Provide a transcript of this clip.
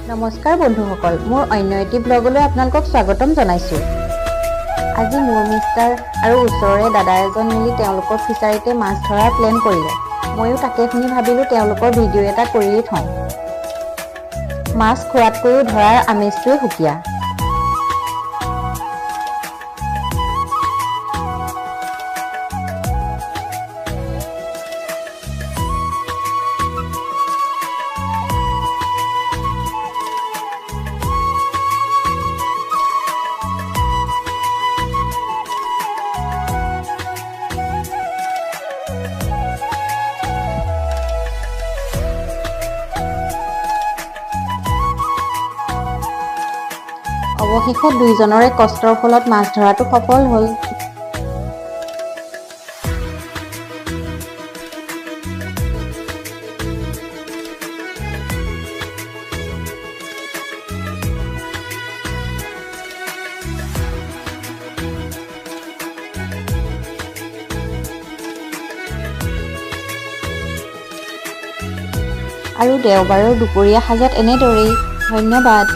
নমস্কাৰ বন্ধুসকল, মোৰ অন্য এটি ব্লগলৈ আপোনালোকক স্বাগতম জনাইছোঁ। আজি মোৰ মিষ্টাৰ আৰু ওচৰৰে দাদা এজন মিলি তেওঁলোকৰ ফিচাৰীতে মাছ ধৰাৰ প্লেন কৰিলে। ময়ো তাকে শুনি ভাবিলোঁ তেওঁলোকৰ ভিডিঅ' এটা কৰিয়েই থওঁ। মাছ খোৱাতকৈও ধৰাৰ আমেজটোৱে সুকীয়া। অৱশেষত দুইজনৰে কষ্টৰ ফলত মাছ ধৰাটো সফল হ'ল। আৰু দেওবাৰৰ দুপৰীয়া সাজত এনেদৰেই। ধন্যবাদ।